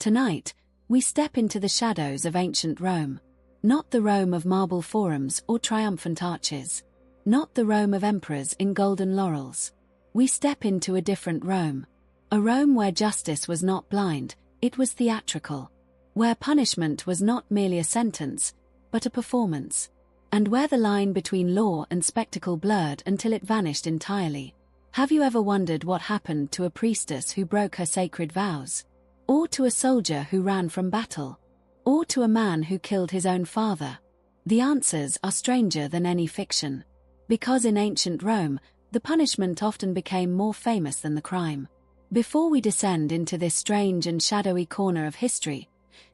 Tonight, we step into the shadows of ancient Rome. Not the Rome of marble forums or triumphant arches. Not the Rome of emperors in golden laurels. We step into a different Rome. A Rome where justice was not blind, it was theatrical. Where punishment was not merely a sentence, but a performance. And where the line between law and spectacle blurred until it vanished entirely. Have you ever wondered what happened to a priestess who broke her sacred vows? Or to a soldier who ran from battle? Or to a man who killed his own father? The answers are stranger than any fiction. Because in ancient Rome, the punishment often became more famous than the crime. Before we descend into this strange and shadowy corner of history,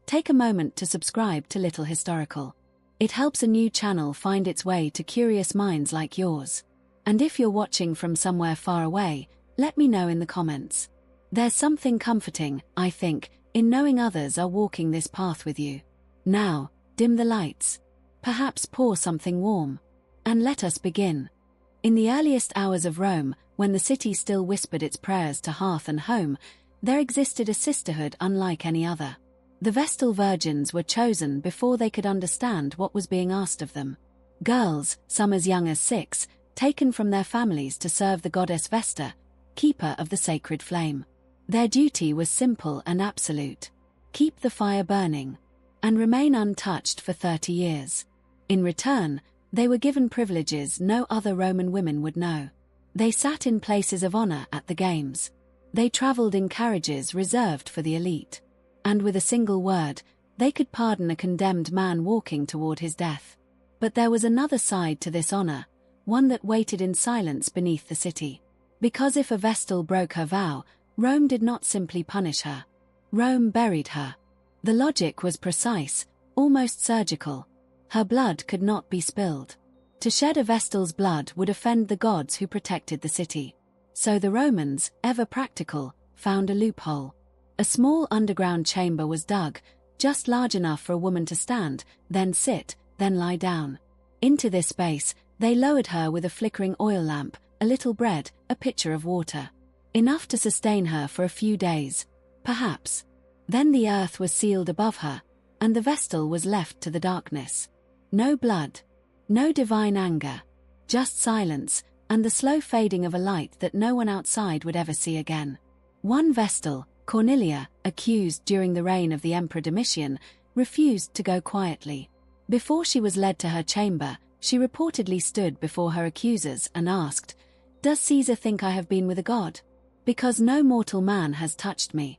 take a moment to subscribe to Little Historical. It helps a new channel find its way to curious minds like yours. And if you're watching from somewhere far away, let me know in the comments. There's something comforting, I think, in knowing others are walking this path with you. Now, dim the lights. Perhaps pour something warm. And let us begin. In the earliest hours of Rome, when the city still whispered its prayers to hearth and home, there existed a sisterhood unlike any other. The Vestal Virgins were chosen before they could understand what was being asked of them. Girls, some as young as 6, taken from their families to serve the goddess Vesta, keeper of the sacred flame. Their duty was simple and absolute. Keep the fire burning. And remain untouched for 30 years. In return, they were given privileges no other Roman women would know. They sat in places of honor at the games. They traveled in carriages reserved for the elite. And with a single word, they could pardon a condemned man walking toward his death. But there was another side to this honor, one that waited in silence beneath the city. Because if a Vestal broke her vow, Rome did not simply punish her. Rome buried her. The logic was precise, almost surgical. Her blood could not be spilled. To shed a Vestal's blood would offend the gods who protected the city. So the Romans, ever practical, found a loophole. A small underground chamber was dug, just large enough for a woman to stand, then sit, then lie down. Into this space, they lowered her with a flickering oil lamp, a little bread, a pitcher of water. Enough to sustain her for a few days, perhaps. Then the earth was sealed above her, and the Vestal was left to the darkness. No blood. No divine anger. Just silence, and the slow fading of a light that no one outside would ever see again. One Vestal, Cornelia, accused during the reign of the Emperor Domitian, refused to go quietly. Before she was led to her chamber, she reportedly stood before her accusers and asked, "Does Caesar think I have been with a god? Because no mortal man has touched me."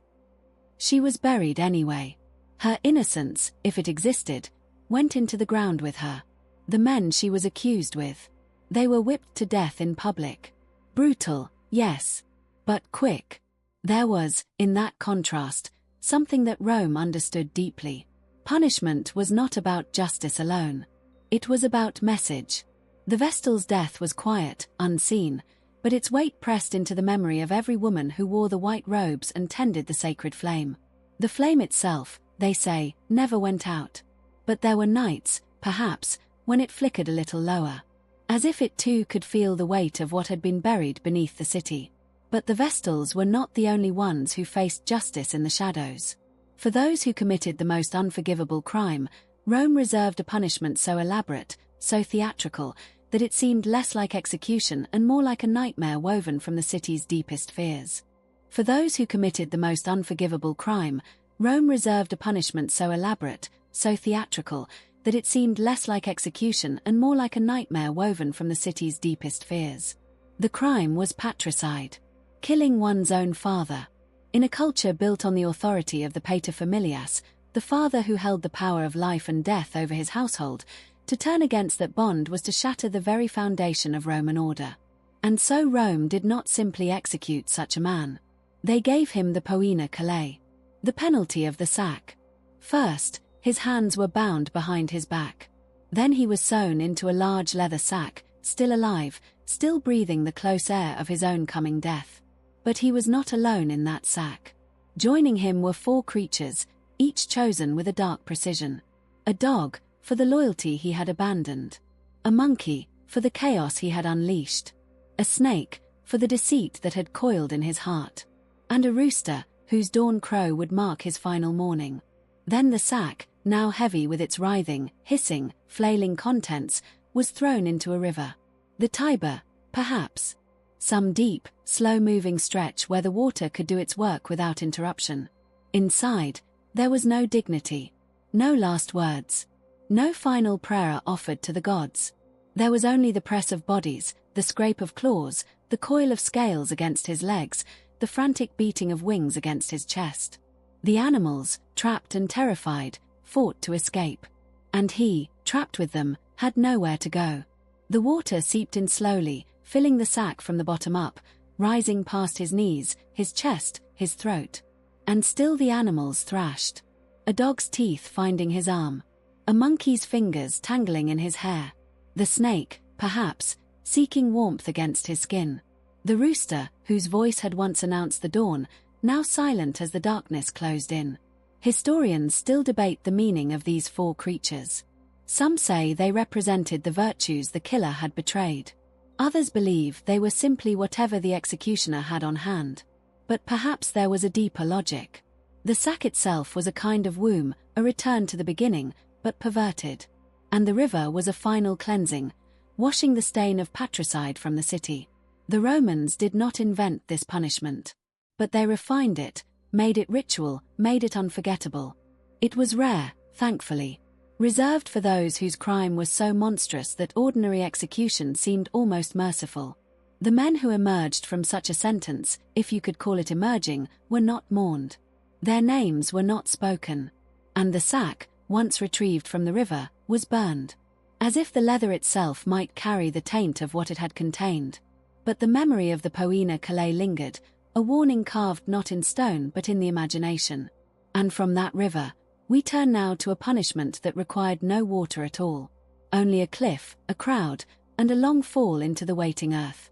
She was buried anyway. Her innocence, if it existed, went into the ground with her. The men she was accused with. They were whipped to death in public. Brutal, yes, but quick. There was, in that contrast, something that Rome understood deeply. Punishment was not about justice alone. It was about message. The Vestal's death was quiet, unseen, but its weight pressed into the memory of every woman who wore the white robes and tended the sacred flame. The flame itself, they say, never went out. But there were nights, perhaps, when it flickered a little lower. As if it too could feel the weight of what had been buried beneath the city. But the Vestals were not the only ones who faced justice in the shadows. For those who committed the most unforgivable crime, Rome reserved a punishment so elaborate, so theatrical, that it seemed less like execution and more like a nightmare woven from the city's deepest fears. For those who committed the most unforgivable crime, Rome reserved a punishment so elaborate, so theatrical, that it seemed less like execution and more like a nightmare woven from the city's deepest fears. The crime was patricide. Killing one's own father. In a culture built on the authority of the paterfamilias, the father who held the power of life and death over his household, to turn against that bond was to shatter the very foundation of Roman order. And so Rome did not simply execute such a man. They gave him the Poena Cullei, the penalty of the sack. First, his hands were bound behind his back. Then he was sewn into a large leather sack, still alive, still breathing the close air of his own coming death. But he was not alone in that sack. Joining him were 4 creatures, each chosen with a dark precision. A dog, for the loyalty he had abandoned. A monkey, for the chaos he had unleashed. A snake, for the deceit that had coiled in his heart. And a rooster, whose dawn crow would mark his final morning. Then the sack, now heavy with its writhing, hissing, flailing contents, was thrown into a river. The Tiber, perhaps. Some deep, slow-moving stretch where the water could do its work without interruption. Inside, there was no dignity, no last words, no final prayer offered to the gods. There was only the press of bodies, the scrape of claws, the coil of scales against his legs, the frantic beating of wings against his chest. The animals, trapped and terrified, fought to escape. And he, trapped with them, had nowhere to go. The water seeped in slowly, filling the sack from the bottom up, rising past his knees, his chest, his throat. And still the animals thrashed. A dog's teeth finding his arm. A monkey's fingers tangling in his hair. The snake, perhaps, seeking warmth against his skin. The rooster, whose voice had once announced the dawn, now silent as the darkness closed in. Historians still debate the meaning of these four creatures. Some say they represented the virtues the killer had betrayed. Others believe they were simply whatever the executioner had on hand. But perhaps there was a deeper logic. The sack itself was a kind of womb, a return to the beginning, but perverted. And the river was a final cleansing, washing the stain of patricide from the city. The Romans did not invent this punishment. But they refined it, made it ritual, made it unforgettable. It was rare, thankfully. Reserved for those whose crime was so monstrous that ordinary execution seemed almost merciful. The men who emerged from such a sentence, if you could call it emerging, were not mourned. Their names were not spoken. And the sack, once retrieved from the river, was burned. As if the leather itself might carry the taint of what it had contained. But the memory of the Poena Cullei lingered, a warning carved not in stone but in the imagination. And from that river, we turn now to a punishment that required no water at all. Only a cliff, a crowd, and a long fall into the waiting earth.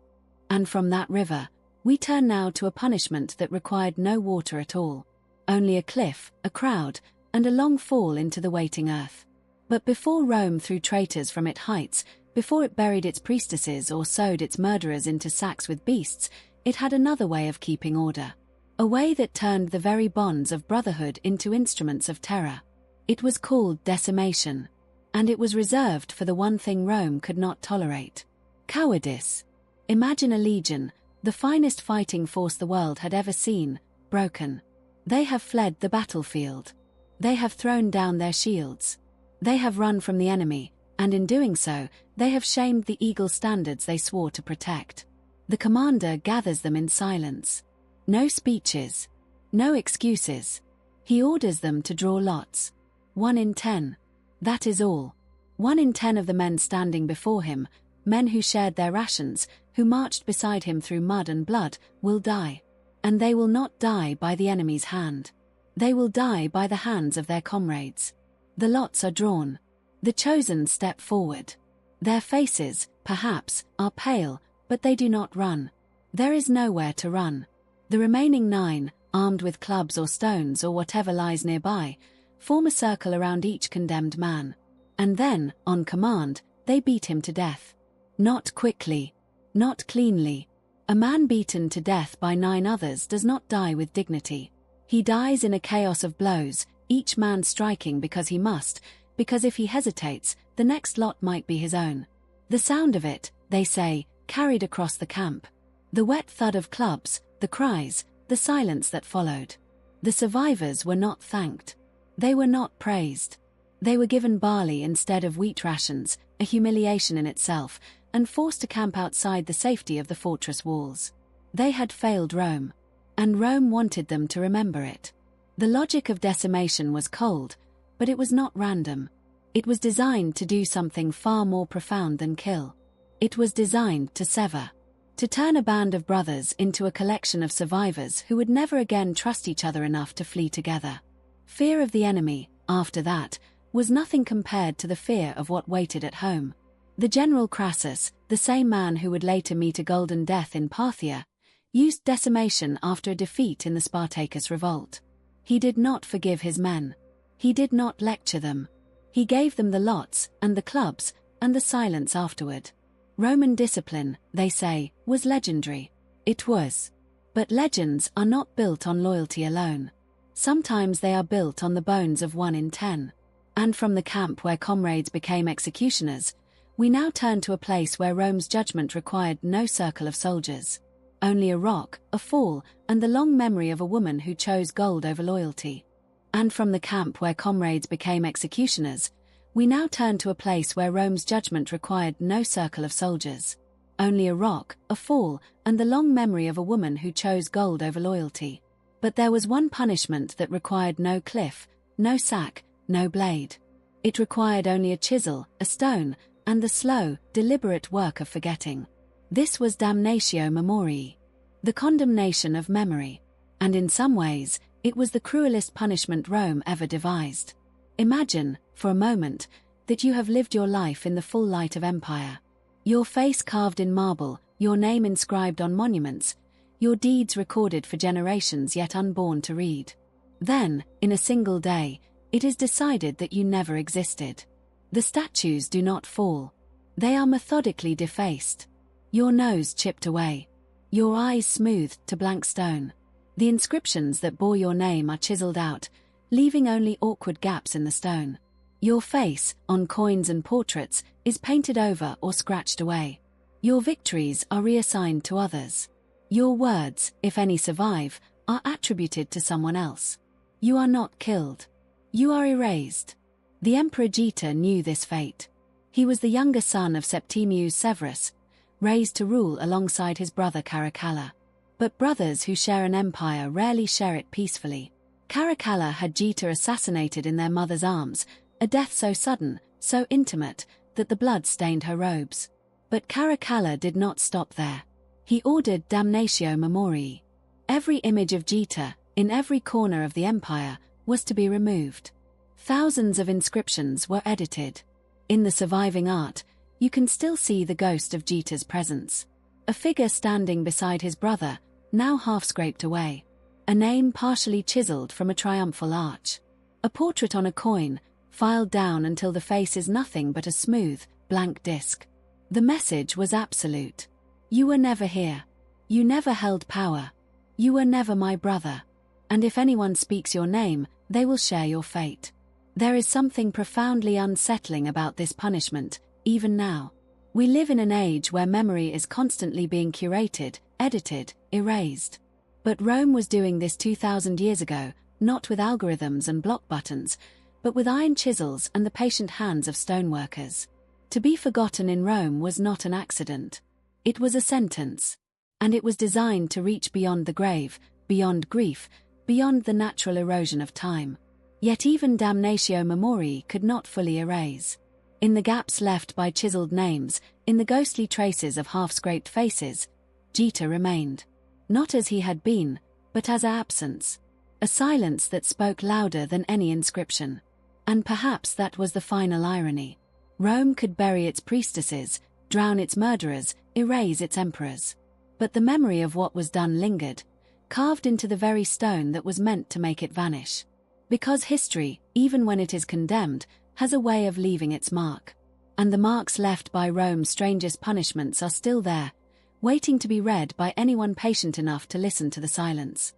And from that river, we turn now to a punishment that required no water at all. Only a cliff, a crowd, and a long fall into the waiting earth. But before Rome threw traitors from its heights, before it buried its priestesses or sewed its murderers into sacks with beasts, it had another way of keeping order. A way that turned the very bonds of brotherhood into instruments of terror. It was called decimation. And it was reserved for the one thing Rome could not tolerate. Cowardice. Imagine a legion, the finest fighting force the world had ever seen, broken. They have fled the battlefield. They have thrown down their shields. They have run from the enemy, and in doing so, they have shamed the eagle standards they swore to protect. The commander gathers them in silence. No speeches. No excuses. He orders them to draw lots. 1 in 10. That is all. 1 in 10 of the men standing before him, men who shared their rations, who marched beside him through mud and blood, will die. And they will not die by the enemy's hand. They will die by the hands of their comrades. The lots are drawn. The chosen step forward. Their faces, perhaps, are pale, but they do not run. There is nowhere to run. The remaining 9, armed with clubs or stones or whatever lies nearby, form a circle around each condemned man. And then, on command, they beat him to death. Not quickly. Not cleanly. A man beaten to death by 9 others does not die with dignity. He dies in a chaos of blows, each man striking because he must, because if he hesitates, the next lot might be his own. The sound of it, they say, carried across the camp. The wet thud of clubs, the cries, the silence that followed. The survivors were not thanked. They were not praised. They were given barley instead of wheat rations, a humiliation in itself, and forced to camp outside the safety of the fortress walls. They had failed Rome. And Rome wanted them to remember it. The logic of decimation was cold, but it was not random. It was designed to do something far more profound than kill. It was designed to sever. To turn a band of brothers into a collection of survivors who would never again trust each other enough to flee together. Fear of the enemy, after that, was nothing compared to the fear of what waited at home. The general Crassus, the same man who would later meet a golden death in Parthia, used decimation after a defeat in the Spartacus revolt. He did not forgive his men. He did not lecture them. He gave them the lots, and the clubs, and the silence afterward. Roman discipline, they say, was legendary. It was. But legends are not built on loyalty alone. Sometimes they are built on the bones of 1 in 10. And from the camp where comrades became executioners, we now turn to a place where Rome's judgment required no circle of soldiers. Only a rock, a fall, and the long memory of a woman who chose gold over loyalty. And from the camp where comrades became executioners, we now turn to a place where Rome's judgment required no circle of soldiers. Only a rock, a fall, and the long memory of a woman who chose gold over loyalty. But there was one punishment that required no cliff, no sack, no blade. It required only a chisel, a stone, and the slow, deliberate work of forgetting. This was Damnatio Memoriae, the condemnation of memory. And in some ways, it was the cruelest punishment Rome ever devised. Imagine, for a moment, that you have lived your life in the full light of empire. Your face carved in marble, your name inscribed on monuments, your deeds recorded for generations yet unborn to read. Then, in a single day, it is decided that you never existed. The statues do not fall. They are methodically defaced. Your nose chipped away. Your eyes smoothed to blank stone. The inscriptions that bore your name are chiseled out, leaving only awkward gaps in the stone. Your face, on coins and portraits, is painted over or scratched away. Your victories are reassigned to others. Your words, if any survive, are attributed to someone else. You are not killed. You are erased. The Emperor Geta knew this fate. He was the younger son of Septimius Severus, raised to rule alongside his brother Caracalla. But brothers who share an empire rarely share it peacefully. Caracalla had Geta assassinated in their mother's arms, a death so sudden, so intimate, that the blood stained her robes. But Caracalla did not stop there. He ordered Damnatio Memoriae. Every image of Geta, in every corner of the empire, was to be removed. Thousands of inscriptions were edited. In the surviving art, you can still see the ghost of Geta's presence. A figure standing beside his brother, now half scraped away. A name partially chiseled from a triumphal arch. A portrait on a coin, filed down until the face is nothing but a smooth, blank disc. The message was absolute. You were never here. You never held power. You were never my brother. And if anyone speaks your name, they will share your fate. There is something profoundly unsettling about this punishment, even now. We live in an age where memory is constantly being curated, edited, erased. But Rome was doing this 2,000 years ago, not with algorithms and block buttons, but with iron chisels and the patient hands of stoneworkers. To be forgotten in Rome was not an accident. It was a sentence. And it was designed to reach beyond the grave, beyond grief, beyond the natural erosion of time. Yet even Damnatio Memoriae could not fully erase. In the gaps left by chiseled names, in the ghostly traces of half-scraped faces, Geta remained. Not as he had been, but as an absence. A silence that spoke louder than any inscription. And perhaps that was the final irony. Rome could bury its priestesses, drown its murderers, erase its emperors. But the memory of what was done lingered, carved into the very stone that was meant to make it vanish. Because history, even when it is condemned, has a way of leaving its mark. And the marks left by Rome's strangest punishments are still there, waiting to be read by anyone patient enough to listen to the silence.